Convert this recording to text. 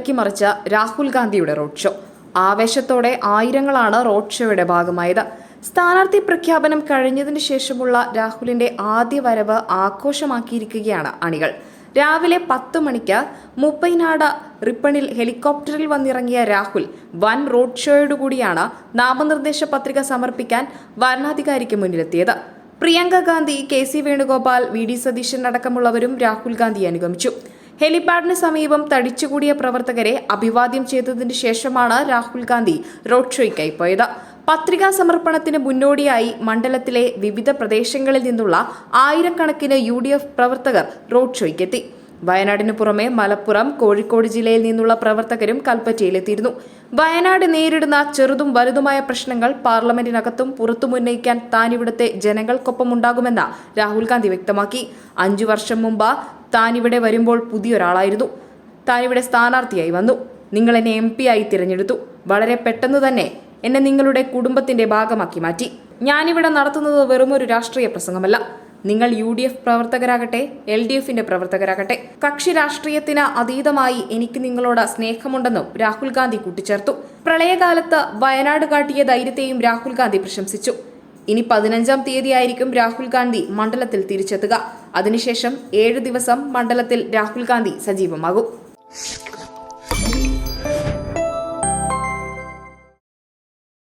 ഇളക്കിമറിച്ച രാഹുൽ ഗാന്ധിയുടെ road show. ആവേശത്തോടെ ആയിരങ്ങളാണ് റോഡ് ഷോയുടെ ഭാഗമായത്. സ്ഥാനാർത്ഥി പ്രഖ്യാപനം കഴിഞ്ഞതിന് ശേഷമുള്ള രാഹുലിന്റെ ആദ്യ വരവ് ആഘോഷമാക്കിയിരിക്കുകയാണ് അണികൾ. രാവിലെ 10 മണിക്ക് മുപ്പൈനാട് റിപ്പണിൽ ഹെലികോപ്റ്ററിൽ വന്നിറങ്ങിയ രാഹുൽ വൻ റോഡ് ഷോയോടുകൂടിയാണ് നാമനിർദ്ദേശ പത്രിക സമർപ്പിക്കാൻ വരണാധികാരിക്ക് മുന്നിലെത്തിയത്. പ്രിയങ്ക ഗാന്ധി, KC വേണുഗോപാൽ, VD സതീശൻ അടക്കമുള്ളവരും രാഹുൽ ഗാന്ധിയെ അനുഗമിച്ചു. ഹെലിപാഡിന് സമീപം തടിച്ചുകൂടിയ പ്രവർത്തകരെ അഭിവാദ്യം ചെയ്തതിനു ശേഷമാണ് രാഹുൽ ഗാന്ധി റോഡ് ഷോയ്ക്കായി പോയത്. പത്രികാ സമർപ്പണത്തിന് മുന്നോടിയായി മണ്ഡലത്തിലെ വിവിധ പ്രദേശങ്ങളിൽ നിന്നുള്ള ആയിരക്കണക്കിന് UDF പ്രവർത്തകർ റോഡ് ഷോയ്ക്കെത്തി. വയനാടിനു പുറമെ മലപ്പുറം, കോഴിക്കോട് ജില്ലയിൽ നിന്നുള്ള പ്രവർത്തകരും കൽപ്പറ്റയിലെത്തിയിരുന്നു. വയനാട് നേരിടുന്ന ചെറുതും വലുതുമായ പ്രശ്നങ്ങൾ പാർലമെന്റിനകത്തും പുറത്തും ഉന്നയിക്കാൻ താൻ ഇവിടുത്തെ ജനങ്ങൾക്കൊപ്പമുണ്ടാകുമെന്ന് രാഹുൽ ഗാന്ധി വ്യക്തമാക്കി. 5 വർഷം മുമ്പ് താൻ ഇവിടെ വരുമ്പോൾ പുതിയൊരാളായിരുന്നു. താൻ ഇവിടെ സ്ഥാനാർത്ഥിയായി വന്നു. നിങ്ങൾ എന്നെ MP ആയി തിരഞ്ഞെടുത്തു. വളരെ പെട്ടെന്ന് തന്നെ എന്നെ നിങ്ങളുടെ കുടുംബത്തിന്റെ ഭാഗമാക്കി മാറ്റി. ഞാനിവിടെ നടത്തുന്നത് വെറുമൊരു രാഷ്ട്രീയ പ്രസംഗമല്ല. നിങ്ങൾ UDF പ്രവർത്തകരാകട്ടെ, LDFന്റെ പ്രവർത്തകരാകട്ടെ, കക്ഷി രാഷ്ട്രീയത്തിന് അതീതമായി എനിക്ക് നിങ്ങളോട് സ്നേഹമുണ്ടെന്നും രാഹുൽ ഗാന്ധി കൂട്ടിച്ചേർത്തു. പ്രളയകാലത്ത് വയനാട് കാട്ടിയ ധൈര്യത്തെയും രാഹുൽ ഗാന്ധി പ്രശംസിച്ചു. ഇനി 15-ാം തീയതിയായിരിക്കും രാഹുൽ ഗാന്ധി മണ്ഡലത്തിൽ തിരിച്ചെത്തുക. അതിനുശേഷം 7 ദിവസം മണ്ഡലത്തിൽ രാഹുൽ ഗാന്ധി സജീവമാകും.